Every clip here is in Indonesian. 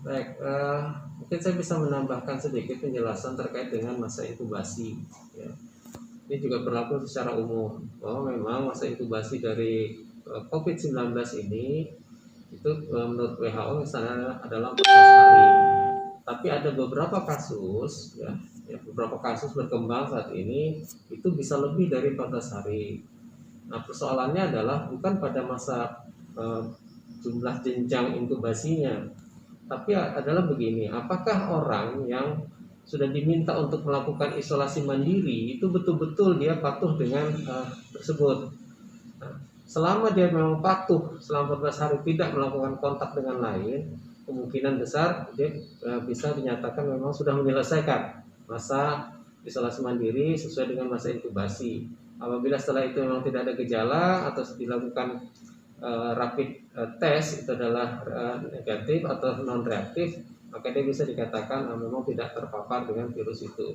Baik, mungkin saya bisa menambahkan sedikit penjelasan terkait dengan masa inkubasi. Ya. Ini juga berlaku secara umum bahwa memang masa inkubasi dari COVID-19 ini itu menurut WHO misalnya adalah 14 hari. Tapi ada beberapa kasus, ya, beberapa kasus berkembang saat ini itu bisa lebih dari 14 hari. Nah, persoalannya adalah bukan pada masa eh, jumlah jenjang inkubasinya, tapi adalah begini, apakah orang yang sudah diminta untuk melakukan isolasi mandiri itu betul-betul dia patuh dengan tersebut. Nah, selama dia memang patuh selama 14 hari tidak melakukan kontak dengan lain, kemungkinan besar dia bisa dinyatakan memang sudah menyelesaikan masa isolasi mandiri sesuai dengan masa inkubasi. Apabila setelah itu memang tidak ada gejala atau dilakukan rapid test itu adalah negatif atau non reaktif, maka dia bisa dikatakan memang tidak terpapar dengan virus itu.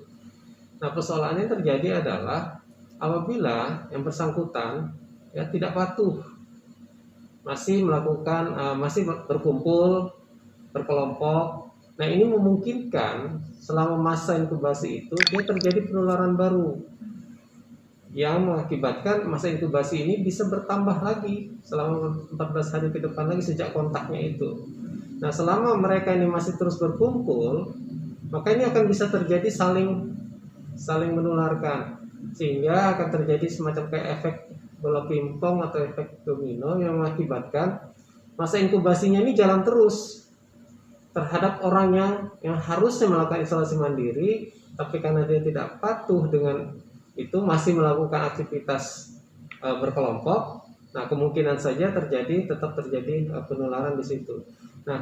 Nah, persoalannya terjadi adalah apabila yang bersangkutan ya tidak patuh, masih melakukan masih berkumpul berkelompok. Nah, ini memungkinkan selama masa inkubasi itu dia terjadi penularan baru yang mengakibatkan masa inkubasi ini bisa bertambah lagi selama 14 hari ke depan lagi sejak kontaknya itu. Nah, selama mereka ini masih terus berkumpul, maka ini akan bisa terjadi saling menularkan, sehingga akan terjadi semacam kayak efek bola pingpong atau efek domino yang mengakibatkan masa inkubasinya ini jalan terus terhadap orang yang harusnya melakukan isolasi mandiri, tapi karena dia tidak patuh dengan itu masih melakukan aktivitas berkelompok. Nah, kemungkinan saja tetap terjadi penularan di situ. Nah,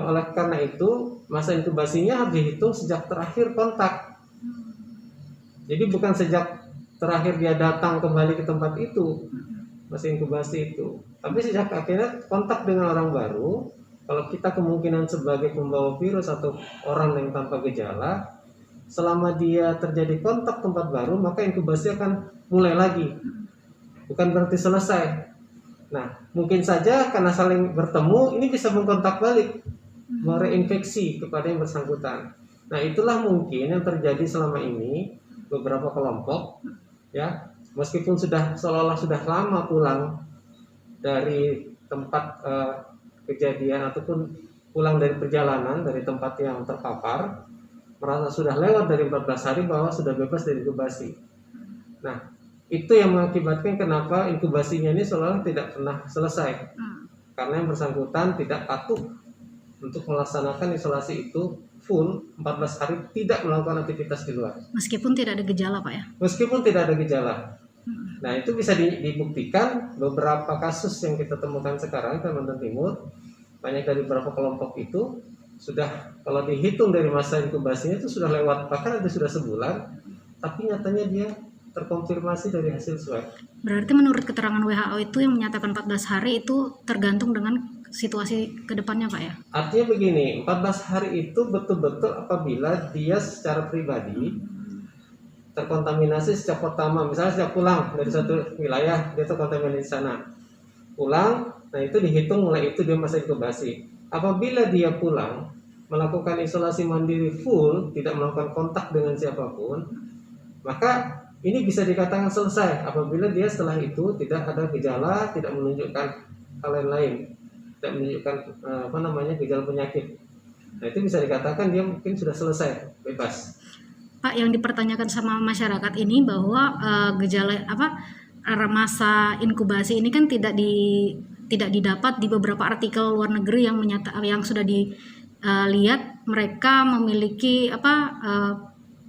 oleh karena itu masa inkubasinya harus dihitung sejak terakhir kontak. Jadi bukan sejak terakhir dia datang kembali ke tempat itu masa inkubasi itu, tapi sejak akhirnya kontak dengan orang baru. Kalau kita kemungkinan sebagai pembawa virus atau orang yang tanpa gejala, selama dia terjadi kontak tempat baru, maka inkubasi akan mulai lagi. Bukan berarti selesai. Nah, mungkin saja karena saling bertemu, ini bisa mengkontak balik, mereinfeksi kepada yang bersangkutan. Nah, itulah mungkin yang terjadi selama ini beberapa kelompok, ya, meskipun seolah-olah sudah lama pulang dari tempat kejadian ataupun pulang dari perjalanan dari tempat yang terpapar, merasa sudah lewat dari 14 hari bahwa sudah bebas dari inkubasi. Nah, itu yang mengakibatkan kenapa inkubasinya ini seolah tidak pernah selesai, karena yang bersangkutan tidak patuh untuk melaksanakan isolasi itu full 14 hari, tidak melakukan aktivitas di luar. Meskipun tidak ada gejala, Pak ya? Meskipun tidak ada gejala. Nah, itu bisa dibuktikan beberapa kasus yang kita temukan sekarang di Kalimantan Timur. Banyak dari beberapa kelompok itu sudah, kalau dihitung dari masa inkubasinya itu sudah lewat, bahkan ada sudah sebulan, tapi nyatanya dia terkonfirmasi dari hasil swab. Berarti menurut keterangan WHO itu yang menyatakan 14 hari itu tergantung dengan situasi ke depannya, Pak ya? Artinya begini, 14 hari itu betul-betul apabila dia secara pribadi terkontaminasi sejak pertama, misalnya sejak pulang dari satu wilayah dia terkontaminasi di sana, pulang, nah itu dihitung mulai itu dia masa inkubasi. Apabila dia pulang melakukan isolasi mandiri full, tidak melakukan kontak dengan siapapun, maka ini bisa dikatakan selesai apabila dia setelah itu tidak ada gejala, tidak menunjukkan hal lain, tidak menunjukkan gejala penyakit. Nah, itu bisa dikatakan dia mungkin sudah selesai, bebas. Pak, yang dipertanyakan sama masyarakat ini bahwa gejala masa inkubasi ini kan tidak didapat di beberapa artikel luar negeri yang sudah dilihat mereka memiliki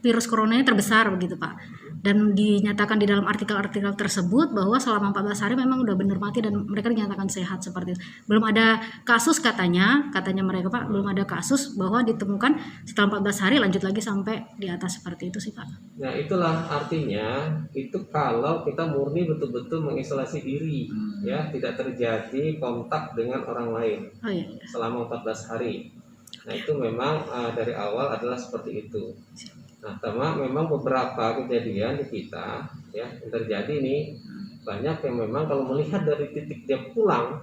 virus coronanya terbesar begitu, Pak. Dan dinyatakan di dalam artikel-artikel tersebut bahwa selama 14 hari memang udah benar mati dan mereka dinyatakan sehat seperti itu. Belum ada kasus katanya mereka, Pak, belum ada kasus bahwa ditemukan setelah 14 hari lanjut lagi sampai di atas seperti itu sih, Pak. Nah, itulah artinya itu kalau kita murni betul-betul mengisolasi diri, ya, tidak terjadi kontak dengan orang lain selama 14 hari. Nah, itu memang dari awal adalah seperti itu. Nah, memang beberapa kejadian di kita, ya, yang terjadi ini banyak yang memang kalau melihat dari titik dia pulang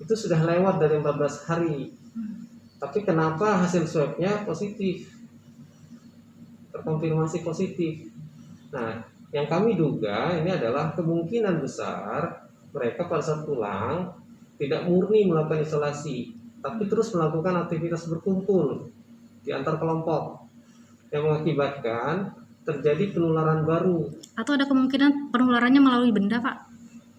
itu sudah lewat dari 14 hari. Tapi kenapa hasil swabnya positif, terkonfirmasi positif? Nah, yang kami duga ini adalah kemungkinan besar mereka pada saat pulang tidak murni melakukan isolasi, tapi terus melakukan aktivitas berkumpul di antar kelompok yang mengakibatkan terjadi penularan baru. Atau ada kemungkinan penularannya melalui benda, Pak?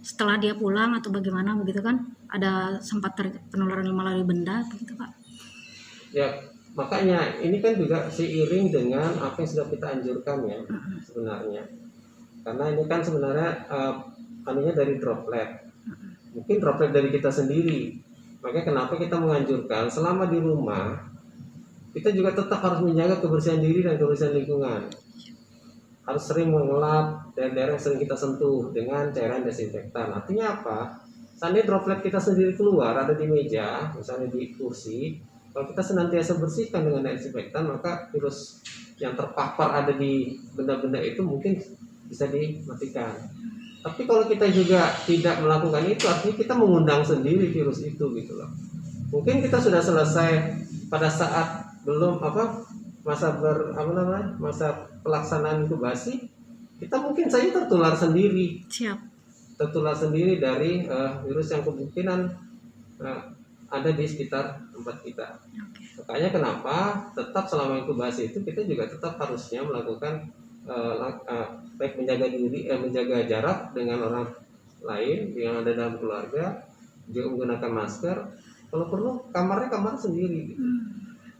Setelah dia pulang atau bagaimana begitu kan? Ada sempat penularan melalui benda begitu, Pak? Ya, makanya ini kan juga seiring dengan apa yang sudah kita anjurkan ya sebenarnya. Karena ini kan sebenarnya anunya dari droplet. Mungkin droplet dari kita sendiri. Makanya kenapa kita menganjurkan selama di rumah kita juga tetap harus menjaga kebersihan diri dan kebersihan lingkungan. Harus sering mengelap daerah-daerah yang sering kita sentuh dengan cairan desinfektan. Artinya apa? Seandainya droplet kita sendiri keluar ada di meja, misalnya di kursi, kalau kita senantiasa bersihkan dengan desinfektan, maka virus yang terpapar ada di benda-benda itu mungkin bisa dimatikan. Tapi kalau kita juga tidak melakukan itu, artinya kita mengundang sendiri virus itu gitu loh. Mungkin kita sudah selesai pada saat belum masa pelaksanaan inkubasi, kita mungkin saja tertular sendiri. Tertular sendiri dari virus yang kemungkinan ada di sekitar tempat kita. Makanya kenapa tetap selama inkubasi itu kita juga tetap harusnya melakukan baik menjaga diri, menjaga jarak dengan orang lain yang ada dalam keluarga, juga menggunakan masker. Kalau perlu kamar sendiri,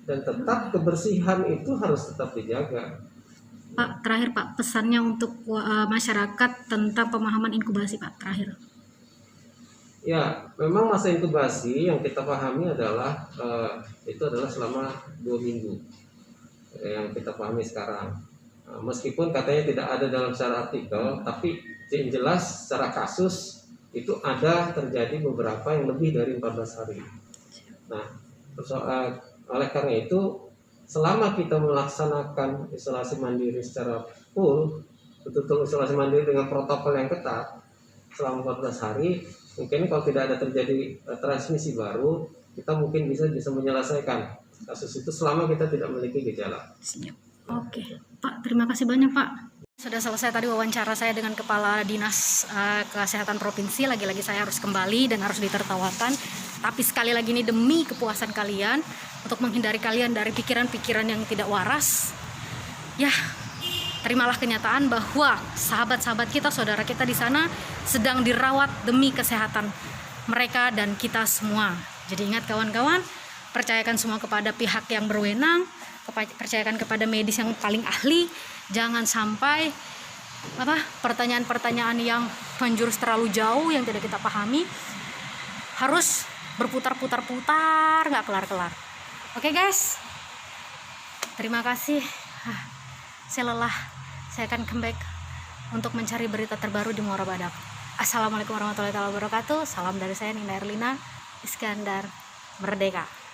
dan tetap kebersihan itu harus tetap dijaga. Pak, terakhir Pak, pesannya untuk masyarakat tentang pemahaman inkubasi, Pak, terakhir. Ya, memang masa inkubasi yang kita pahami adalah itu adalah selama 2 minggu yang kita pahami sekarang. Meskipun katanya tidak ada dalam secara artikel, tapi yang jelas secara kasus itu ada terjadi beberapa yang lebih dari 14 hari. Nah, oleh karena itu selama kita melaksanakan isolasi mandiri secara full, betul-betul isolasi mandiri dengan protokol yang ketat selama 14 hari, mungkin kalau tidak ada terjadi transmisi baru, kita mungkin bisa menyelesaikan kasus itu selama kita tidak memiliki gejala. Oke, Pak, terima kasih banyak, Pak. Sudah selesai tadi wawancara saya dengan Kepala Dinas Kesehatan Provinsi. Lagi-lagi saya harus kembali dan harus ditertawakan. Tapi sekali lagi ini demi kepuasan kalian, untuk menghindari kalian dari pikiran-pikiran yang tidak waras. Ya, terimalah kenyataan bahwa sahabat-sahabat kita, saudara kita di sana sedang dirawat demi kesehatan mereka dan kita semua. Jadi ingat kawan-kawan, percayakan semua kepada pihak yang berwenang, percayakan kepada medis yang paling ahli. Jangan sampai pertanyaan-pertanyaan yang menjurus terlalu jauh yang tidak kita pahami harus berputar-putar-putar, nggak kelar-kelar. Oke guys, terima kasih. Saya lelah, saya akan comeback untuk mencari berita terbaru di Muara Badak. Assalamualaikum warahmatullahi wabarakatuh. Salam dari saya, Nina Erlina Iskandar. Merdeka.